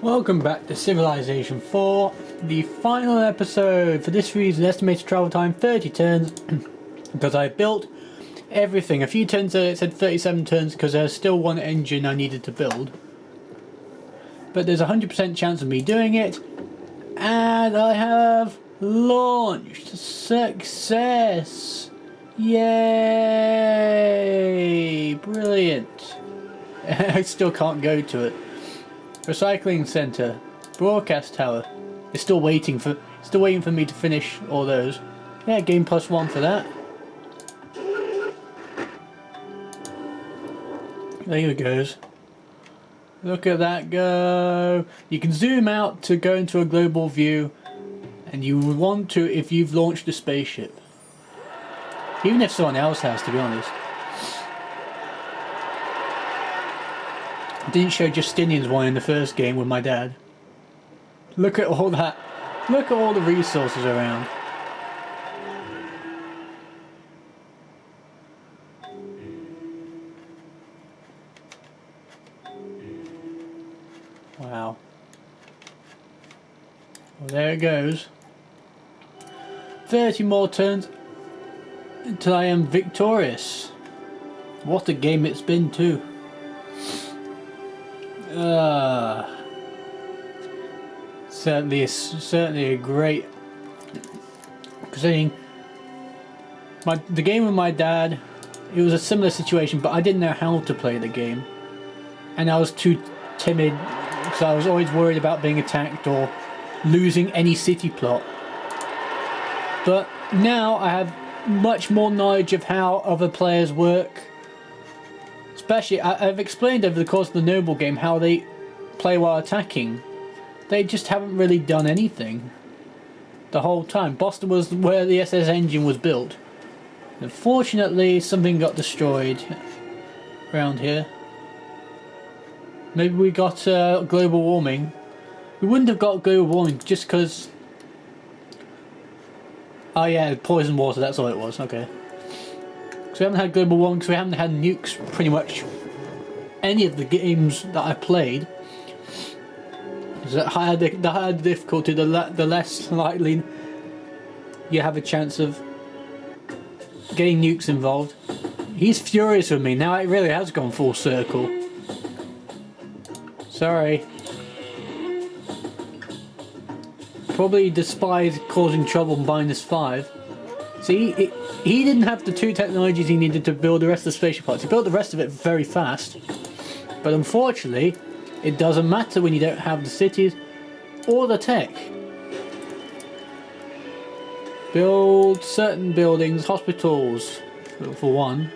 Welcome back to Civilization 4, the final episode. For this reason, estimated travel time 30 turns, because I built everything. A few turns there it said 37 turns because there's still one engine I needed to build. But there's a 100% chance of me doing it, and I have launched. Success! Yay! Brilliant. I still can't go to it. Recycling center, broadcast tower. It's still waiting for me to finish all those. Yeah, game +1 for that. There it goes. Look at that go. You can zoom out to go into a global view, and you would want to if you've launched a spaceship. Even if someone else has, to be honest. I didn't show Justinian's one in the first game with my dad. Look at all that. Look at all the resources around. Wow. Well, there it goes. 30 more turns until I am victorious. What a game it's been too. Certainly a great, considering the game with my dad, it was a similar situation, but I didn't know how to play the game, and I was too timid because I was always worried about being attacked or losing any city plot. But now I have much more knowledge of how other players work. Especially, I've explained over the course of the Noble game how they play while attacking. They just haven't really done anything the whole time. Boston was where the SS engine was built. Unfortunately, something got destroyed around here. Maybe we got global warming. We wouldn't have got global warming just because... Oh yeah, poison water, that's all it was, okay. So we haven't had global warming because we haven't had nukes pretty much any of the games that I've played. So the higher the difficulty, the less likely you have a chance of getting nukes involved. He's furious with me, now it really has gone full circle. Sorry. Probably despise causing trouble -5. See, he didn't have the 2 technologies he needed to build the rest of the spaceship parts. He built the rest of it very fast. But unfortunately, it doesn't matter when you don't have the cities or the tech. Build certain buildings, hospitals, for one.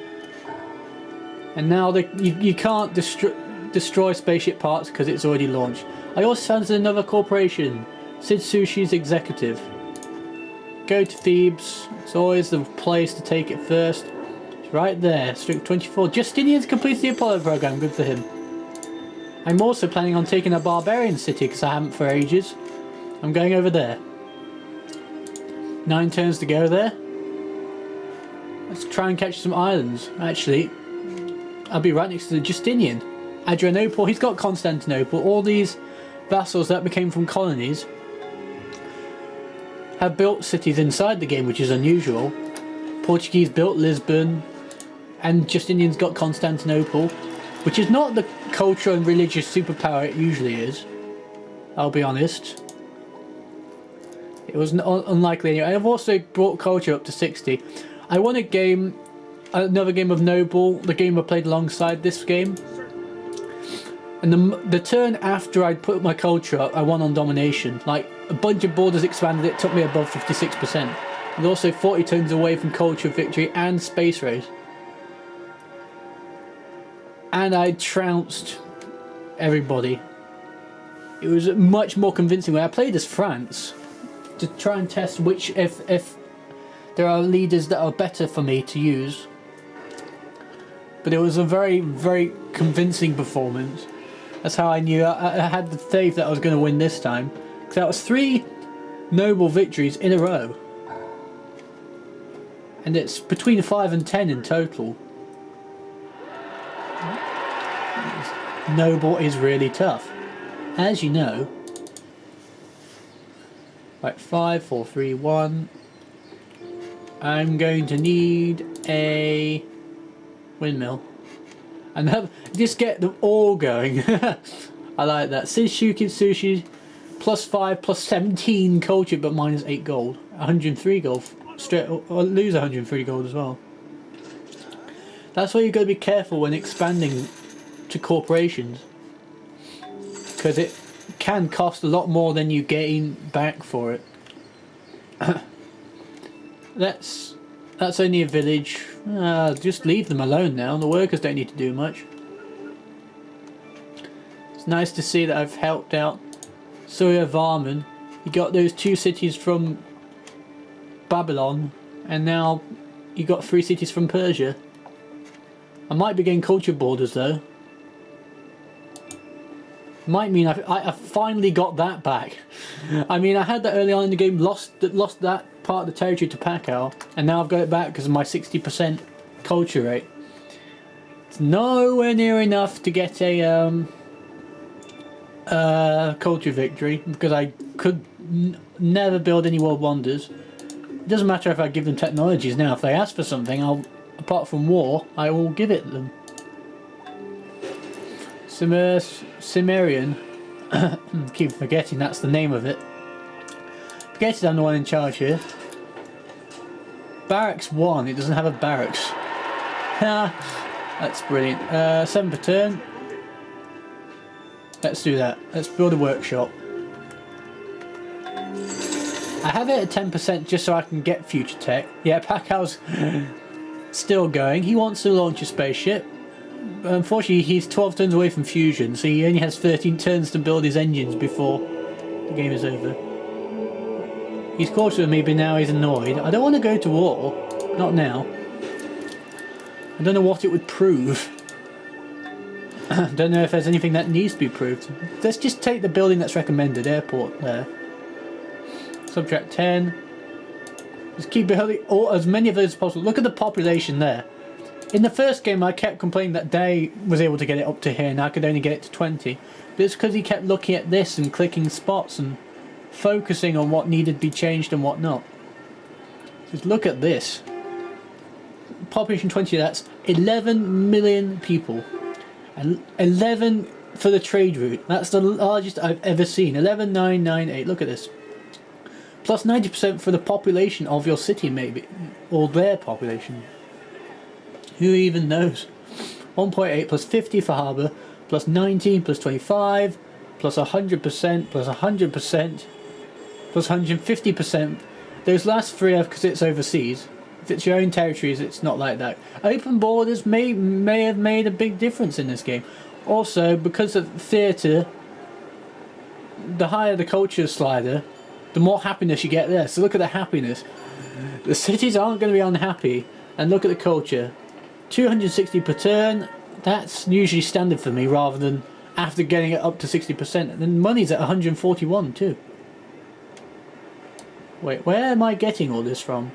And now you can't destroy spaceship parts because it's already launched. I also found another corporation, Sid Sushi's executive. Go to Thebes. It's always the place to take it first. It's right there. Strict 24. Justinian's completed the Apollo program. Good for him. I'm also planning on taking a Barbarian city because I haven't for ages. I'm going over there. 9 turns to go there. Let's try and catch some islands. Actually, I'll be right next to Justinian. Adrianople. He's got Constantinople. All these vassals that became from colonies have built cities inside the game, which is unusual. Portuguese built Lisbon, and Justinian's got Constantinople, which is not the cultural and religious superpower it usually is. I'll be honest. It was unlikely anyway. I've also brought culture up to 60. I won another game of Noble, the game I played alongside this game. And the turn after I'd put my culture up, I won on domination. Like, a bunch of borders expanded, it took me above 56%. And also 40 turns away from culture victory and space race. And I trounced everybody. It was much more convincing when I played as France to try and test which, if there are leaders that are better for me to use. But it was a very, very convincing performance. That's how I knew I had the faith that I was going to win this time. Because that was 3 Noble victories in a row. And it's between 5 and 10 in total. Noble is really tough. as you know, right, 5, 4, 3, 1. I'm going to need a windmill. And just get them all going. I like that. Shishuki sushi, +5, +17 culture, but -8 gold. 103 gold. Straight, or lose 103 gold as well. That's why you've got to be careful when expanding to corporations. Because it can cost a lot more than you gain back for it. That's only a village. Just leave them alone now. The workers don't need to do much. It's nice to see that I've helped out Surya Varman. You got those 2 cities from Babylon, and now you got 3 cities from Persia. I might be getting culture borders though. Might mean I finally got that back. I mean, I had that early on in the game, lost that part of the territory to Pakal, and now I've got it back because of my 60% culture rate. It's nowhere near enough to get a culture victory, because I could never build any world wonders. It doesn't matter if I give them technologies now. If they ask for something, apart from war, I will give it them. Cimmerian. Keep forgetting that's the name of it. Forget it, I'm the one in charge here. Barracks 1, it doesn't have a barracks. That's brilliant. 7 per turn. Let's do that. Let's build a workshop. I have it at 10% just so I can get future tech. Yeah, Pakal's still going. He wants to launch a spaceship. Unfortunately, he's 12 turns away from fusion, so he only has 13 turns to build his engines before the game is over. He's cautious with me, but now he's annoyed. I don't want to go to war. Not now. I don't know what it would prove. I don't know if there's anything that needs to be proved. Let's just take the building that's recommended. Airport there. Subtract 10. Just keep building as many of those as possible. Look at the population there. In the first game I kept complaining that Day was able to get it up to here and I could only get it to 20. But it's because he kept looking at this and clicking spots and focusing on what needed to be changed and what not. Just look at this. Population 20, that's 11 million people. And 11 for the trade route. That's the largest I've ever seen. 11,998. Look at this. Plus 90% for the population of your city, maybe. Or their population. Who even knows? 1.8 plus 50 for harbour. Plus 19 plus 25. Plus 100%. Plus 100%. Plus 150%. Those last 3 are because it's overseas. If it's your own territories, it's not like that. Open borders may have made a big difference in this game. Also, because of theatre, the higher the culture slider, the more happiness you get there. So look at the happiness. The cities aren't going to be unhappy. And look at the culture. 260 per turn. That's usually standard for me, rather than after getting it up to 60%. And then money's at 141 too. Wait, where am I getting all this from?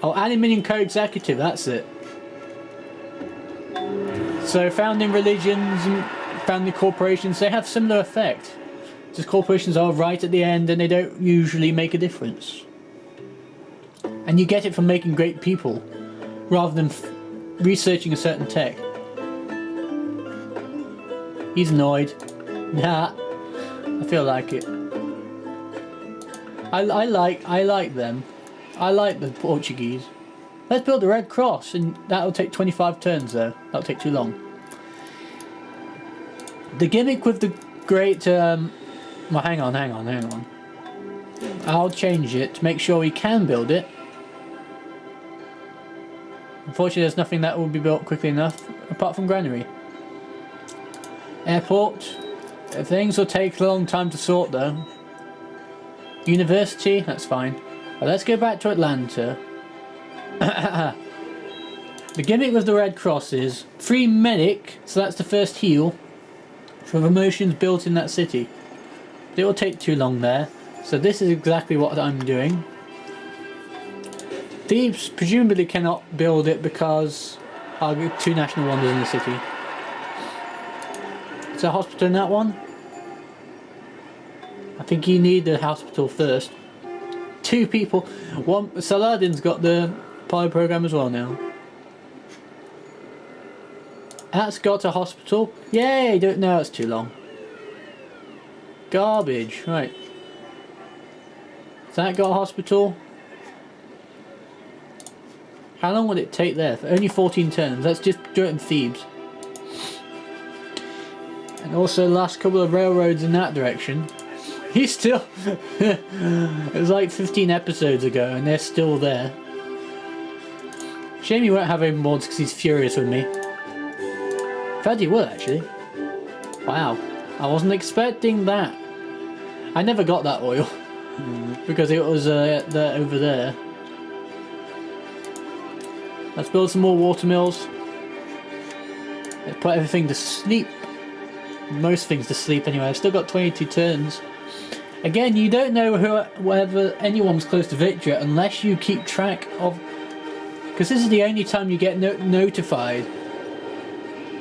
Oh, Aluminium Co-Executive, that's it. So founding religions and founding corporations, they have similar effect. Just corporations are right at the end and they don't usually make a difference. And you get it from making great people, rather than researching a certain tech. He's annoyed. Nah, I feel like it. I like them. I like the Portuguese. Let's build the Red Cross, and that'll take 25 turns though. That'll take too long. The gimmick with the great... well, hang on. I'll change it to make sure we can build it. Unfortunately, there's nothing that will be built quickly enough, apart from Granary. Airport. Things will take a long time to sort though. University, that's fine. But let's go back to Atlanta. The gimmick with the Red Cross is free medic, so that's the first heal from emotions built in that city. It will take too long there, so this is exactly what I'm doing. Thebes presumably cannot build it because I'll get 2 national wonders in the city. Is there a hospital in that one? I think you need the hospital first. 2 people. One. Saladin's got the Apollo program as well now. That's got a hospital. Yay! Don't know. That's too long. Garbage. Right. Has that got a hospital? How long would it take there? For only 14 turns. Let's just do it in Thebes. And also last couple of railroads in that direction. He's still... It was like 15 episodes ago and they're still there. Shame he won't have open boards because he's furious with me. In fact he will actually. Wow. I wasn't expecting that. I never got that oil. Because it was over there. Let's build some more water mills. Let's put everything to sleep. Most things to sleep anyway. I've still got 22 turns. Again, you don't know whether anyone's close to victory unless you keep track of... Because this is the only time you get notified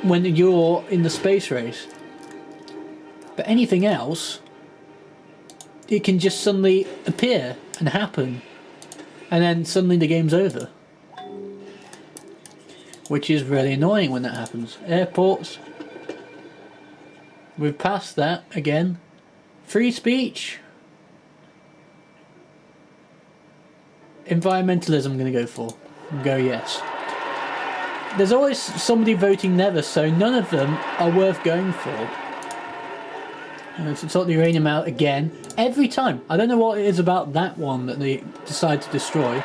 when you're in the space race. But anything else, it can just suddenly appear and happen. And then suddenly the game's over. Which is really annoying when that happens. Airports. We've passed that again. Free speech. Environmentalism I'm going to go for. Go yes. There's always somebody voting never, so none of them are worth going for. To sort the uranium out again. Every time. I don't know what it is about that one that they decide to destroy.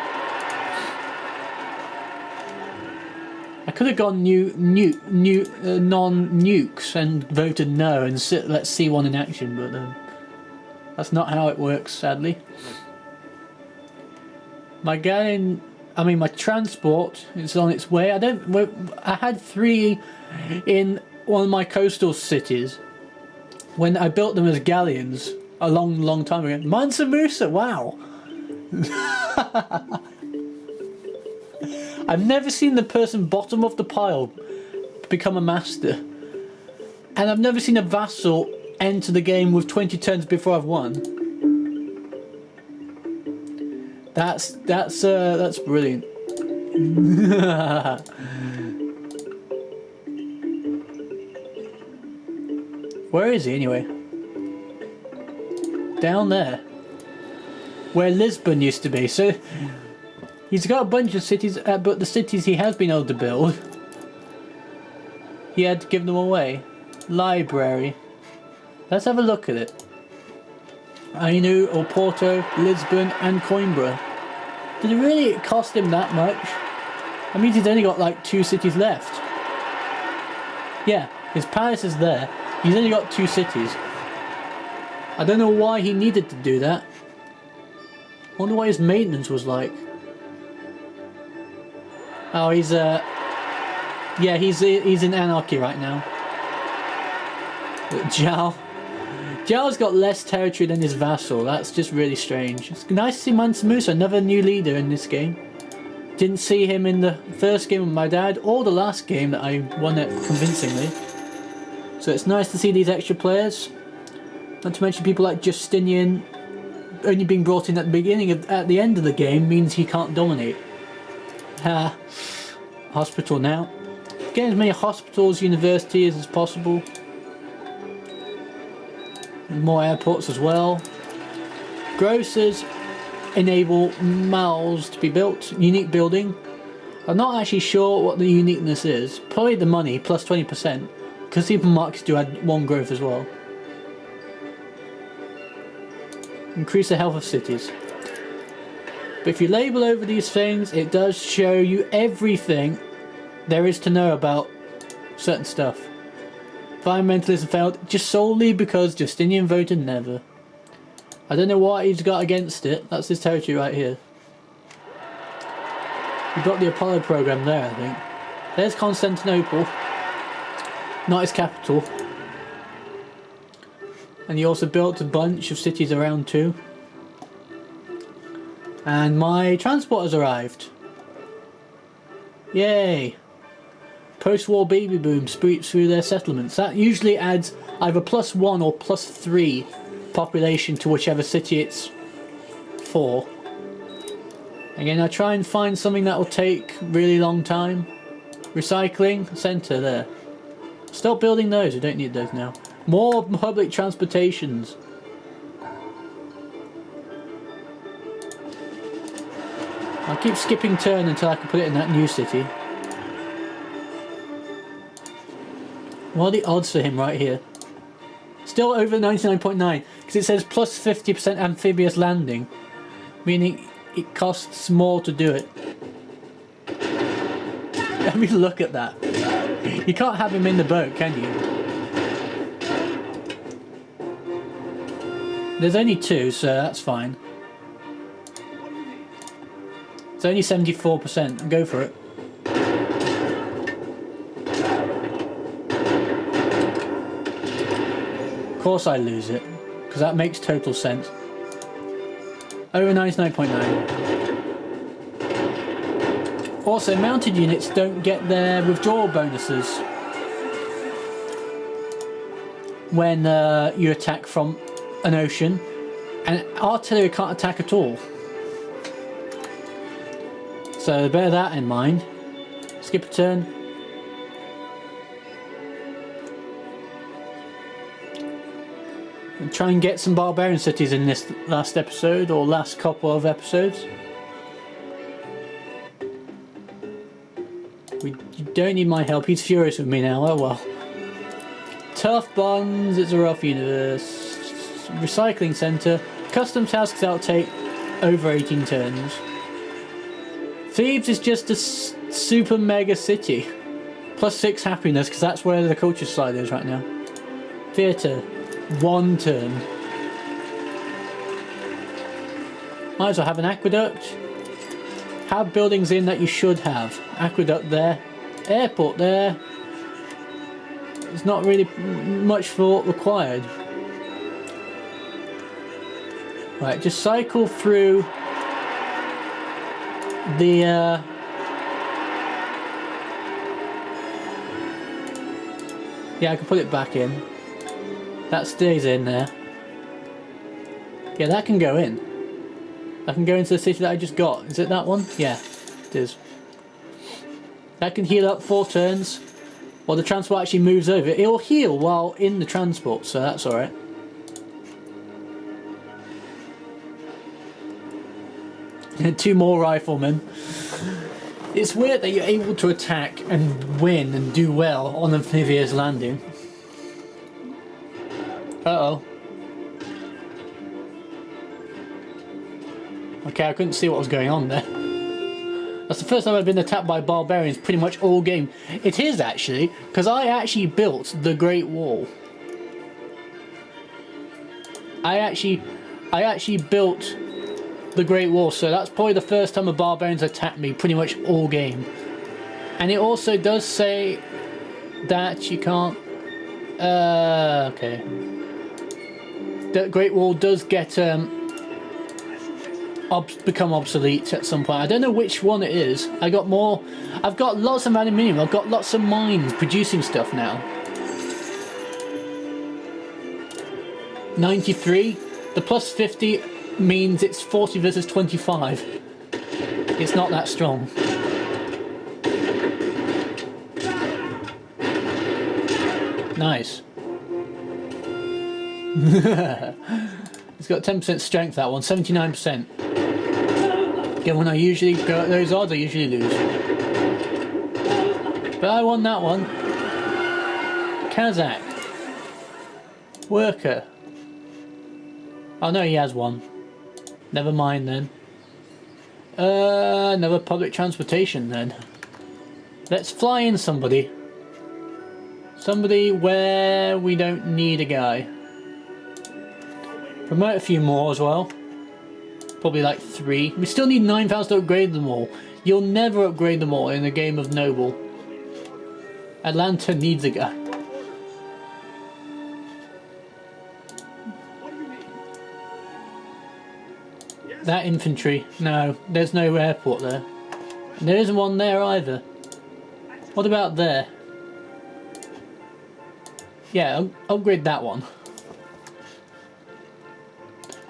I could have gone non-nukes and voted no and let's see one in action, but that's not how it works, sadly. My transport is on its way. I had 3 in one of my coastal cities when I built them as galleons a long time ago. Mansa Musa, wow. I've never seen the person bottom of the pile become a master. And I've never seen a vassal enter the game with 20 turns before I've won. That's brilliant. Where is he anyway? Down there. Where Lisbon used to be. So he's got a bunch of cities, but the cities he has been able to build, he had to give them away. Library. Let's have a look at it. Ainu, Oporto, Lisbon and Coimbra. Did it really cost him that much? That means he's only got like 2 cities left. Yeah, his palace is there. He's only got 2 cities. I don't know why he needed to do that. I wonder what his maintenance was like. Oh, he's yeah, he's in anarchy right now. Zhao's got less territory than his vassal. That's just really strange. It's nice to see Mansa Musa, another new leader in this game. Didn't see him in the first game with my dad or the last game that I won it convincingly. So it's nice to see these extra players. Not to mention people like Justinian only being brought in at the end of the game means he can't dominate. Hospital now. Get as many hospitals, universities as possible. More airports as well. Grocers enable malls to be built. Unique building. I'm not actually sure what the uniqueness is. Probably the money plus 20%. Because supermarkets do add 1 growth as well. Increase the health of cities. But if you label over these things, it does show you everything there is to know about certain stuff. Environmentalism failed just solely because Justinian voted never. I don't know what he's got against it. That's his territory right here. He got the Apollo program there, I think. There's Constantinople. Not his capital. And he also built a bunch of cities around too. And my transport has arrived. Yay! Post-war baby boom sweeps through their settlements. That usually adds either +1 or +3 population to whichever city it's for. Again, I try and find something that will take really long time. Recycling centre there. Stop building those, we don't need those now. More public transportations. I'll keep skipping turn until I can put it in that new city. What are the odds for him right here? Still over 99.9 because it says plus 50% amphibious landing, meaning it costs more to do it. Let me look at that. You can't have him in the boat, can you? There's only 2, so that's fine. It's only 74%. Go for it. Of course I lose it, because that makes total sense. Over 99.9. Also, mounted units don't get their withdrawal bonuses when you attack from an ocean, and artillery can't attack at all. So bear that in mind. Skip a turn. And try and get some barbarian cities in this last episode, or last couple of episodes. You don't need my help, he's furious with me now, oh well. Tough bonds, it's a rough universe. Recycling centre. Custom tasks that'll take over 18 turns. Thebes is just a super mega city. Plus 6 happiness, because that's where the culture slide is right now. Theatre. 1 turn. Might as well have an aqueduct. Have buildings in that you should have. Aqueduct there. Airport there. There's not really much thought required. Right, just cycle through the yeah, I can put it back in. That stays in there. Yeah, that can go in. That can go into the city that I just got. Is it that one? Yeah, it is. That can heal up 4 turns while the transport actually moves over. It'll heal while in the transport, so that's alright. And 2 more riflemen. It's weird that you're able to attack and win and do well on amphibious landing. Uh-oh. Okay, I couldn't see what was going on there. That's the first time I've been attacked by barbarians pretty much all game. It is actually, because I actually built the Great Wall. I actually built the Great Wall, so that's probably the first time a barbarian's attacked me pretty much all game. And it also does say that you can't... okay. The Great Wall does get become obsolete at some point. I don't know which one it is. I've got lots of aluminium. I've got lots of mines producing stuff now. 93. The plus 50 means it's 40 versus 25. It's not that strong. Nice. It's got 10% strength, that one. 79%. Again, when I usually go at those odds, I usually lose. But I won that one. Kazakh. Worker. Oh no, he has one. Never mind then. Another public transportation then. Let's fly in somebody. Somebody where we don't need a guy. Promote a few more as well. Probably like 3. We still need 9,000 to upgrade them all. You'll never upgrade them all in a game of Noble. Atlanta needs a guy. That infantry. No, there's no airport there. And there isn't one there either. What about there? Yeah, upgrade that one.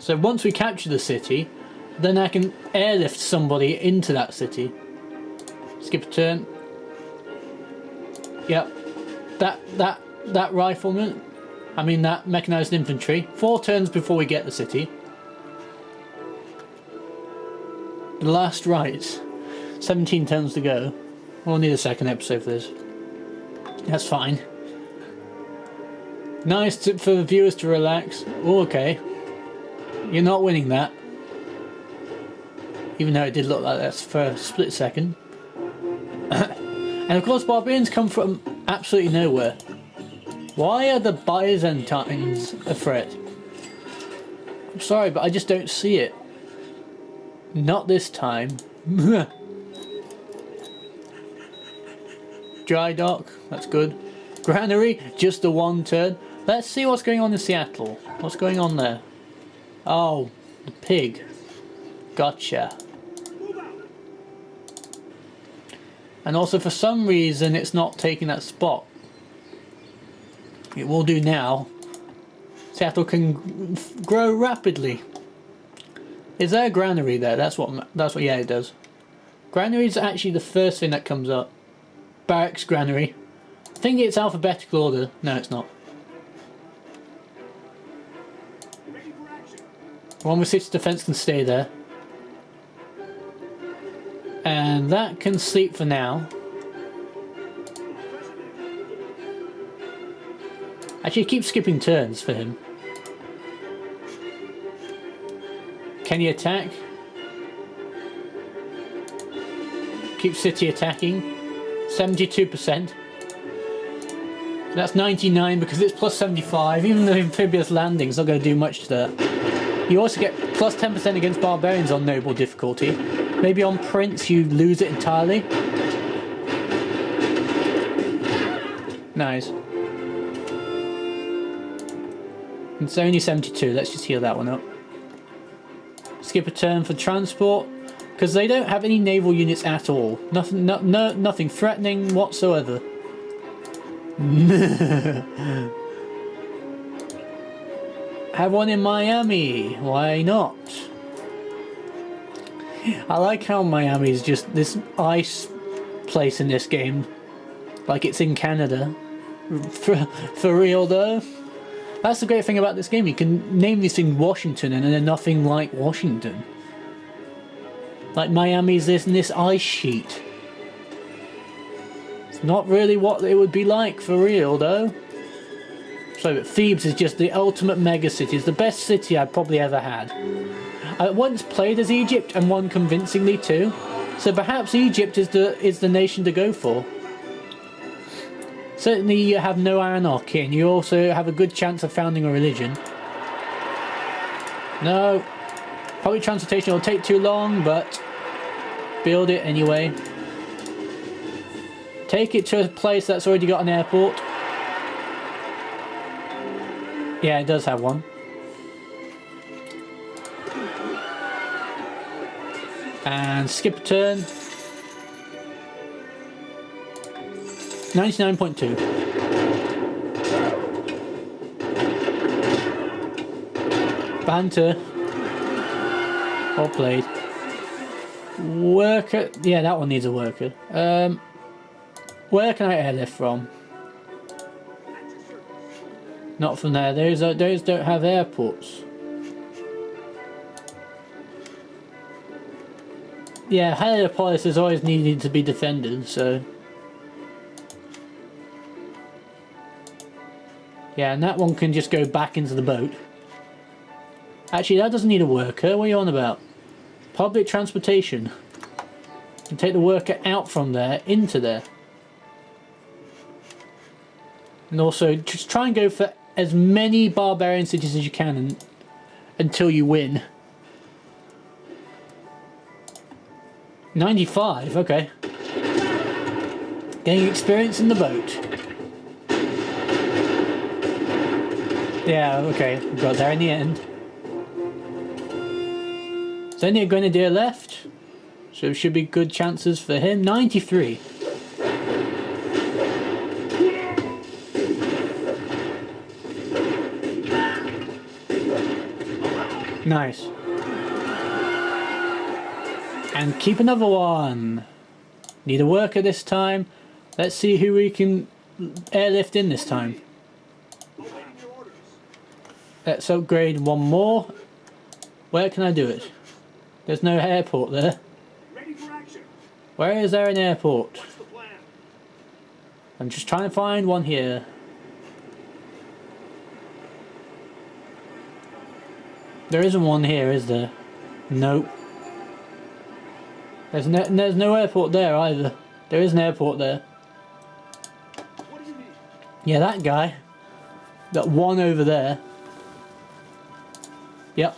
So once we capture the city, then I can airlift somebody into that city. Skip a turn. Yep. That rifleman, I mean that mechanized infantry. 4 turns before we get the city. The last rites. 17 turns to go. We'll need a second episode for this. That's fine. Nice for the viewers to relax. Oh, okay. You're not winning that. Even though it did look like that for a split second. And of course barbarians come from absolutely nowhere. Why are the Byzantines a threat? I'm sorry, but I just don't see it. Not this time. Dry dock, that's good. Granary, just the 1 turn. Let's see what's going on in Seattle. What's going on there? Oh, the pig. Gotcha. And also for some reason it's not taking that spot. It will do now. Seattle can grow rapidly. Is there a granary there? That's what yeah, it does. Granary is actually the first thing that comes up. Barracks, granary. I think it's alphabetical order. No, it's not. One with 6 defense can stay there. And that can sleep for now. Actually, keep skipping turns for him. Can he attack? Keep city attacking. 72%. That's 99 because it's plus 75. Even though amphibious landing's not going to do much to that. You also get plus 10% against barbarians on noble difficulty. Maybe on Prince you lose it entirely. Nice. It's only 72. Let's just heal that one up. Skip a turn for transport because they don't have any naval units at all. Nothing. Nothing threatening whatsoever. Have one in Miami. Why not? I like how Miami is just this ice place in this game. Like it's in Canada. For real though. That's the great thing about this game. You can name these things Washington and they're nothing like Washington. Like Miami's this ice sheet. It's not really what it would be like for real though. So Thebes is just the ultimate mega city. It's the best city I've probably ever had. I once played as Egypt and won convincingly too. So perhaps Egypt is the nation to go for. Certainly you have no anarchy and you also have a good chance of founding a religion. No. Public transportation will take too long, but build it anyway. Take it to a place that's already got an airport. Yeah, it does have one. And skip a turn. 99.2. Banter. Well played. Worker. Yeah, that one needs a worker. Where can I airlift from? Not from there. Those don't have airports. Yeah, Heliopolis is always needed to be defended, so... Yeah, and that one can just go back into the boat. Actually, that doesn't need a worker. What are you on about? Public transportation. You can take the worker out from there, into there. And also, just try and go for as many barbarian cities as you can until you win. 95, okay. Getting experience in the boat. Yeah, okay, we got there in the end. There's only a grenadier left, so it should be good chances for him. 93. Nice. And keep another one. Need a worker this time. Let's see who we can airlift in this time. Let's upgrade one more. Where can I do it? There's no airport there. Where is there an airport? I'm just trying to find one here. There isn't one here, is there? Nope. There's no airport there either. There is an airport there. Yeah, that guy. That one over there. Yep.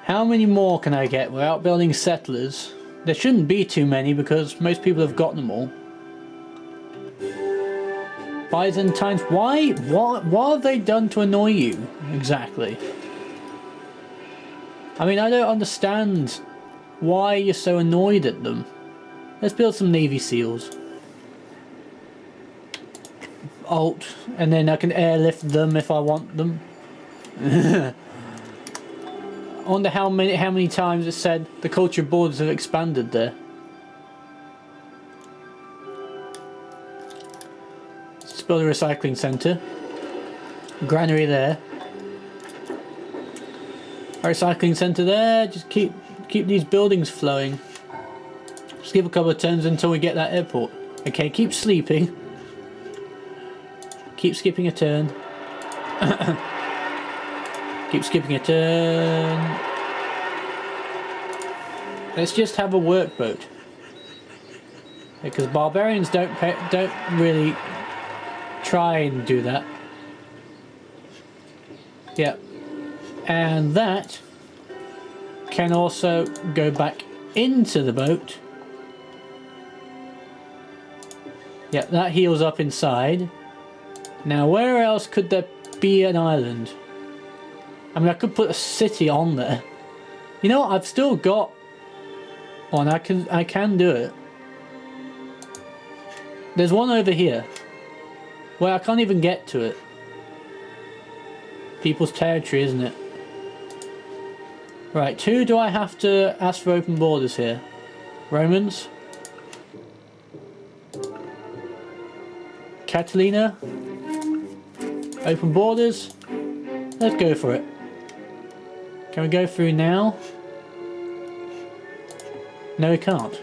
How many more can I get without building settlers? There shouldn't be too many because most people have got them all. Byzantines, why? What have they done to annoy you exactly? I mean, I don't understand why you're so annoyed at them. Let's build some Navy SEALs. Alt, and then I can airlift them if I want them. I wonder how many times it said the culture borders have expanded there. Let's build a recycling centre. Granary there. A recycling centre there. Just keep these buildings flowing. Just give a couple of turns until we get that airport. Okay, keep sleeping. Keep skipping a turn. Keep skipping a turn. Let's just have a workboat. Because barbarians don't really try and do that. Yep. And that can also go back into the boat. Yep, that heals up inside. Now, where else could there be an island? I mean, I could put a city on there. You know what? I've still got one. I can do it. There's one over here where I can't even get to it. People's territory, isn't it? Right, who do I have to ask for open borders here? Romans? Catalina? Open borders? Let's go for it. Can we go through now? No, we can't.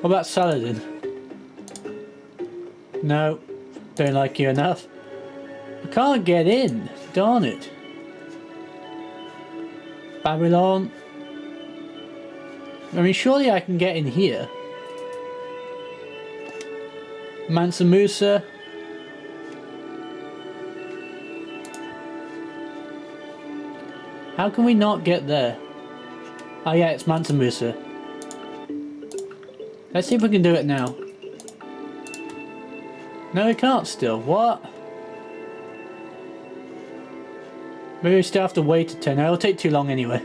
What about Saladin? No, don't like you enough. I can't get in. Darn it. Babylon. I mean, surely I can get in here. Mansa Musa. How can we not get there? Oh yeah, it's Mansa Musa. Let's see if we can do it now. No, we can't still. What? Maybe we still have to wait a turn. No, it'll take too long anyway.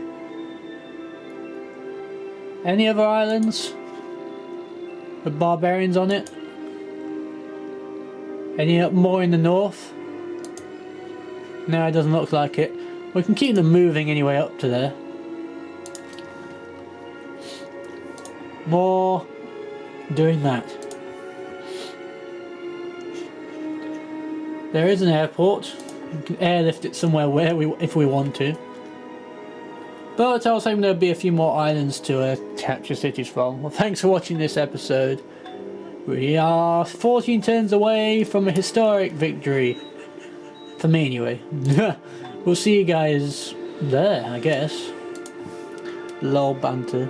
Any other islands with barbarians on it? Any up more in the north? No, it doesn't look like it. We can keep them moving anyway up to there. More doing that. There is an airport. We can airlift it somewhere if we want to. But I was hoping there'd be a few more islands to capture cities from. Well, thanks for watching this episode. We are 14 turns away from a historic victory. For me anyway. We'll see you guys there, I guess. Lol banter.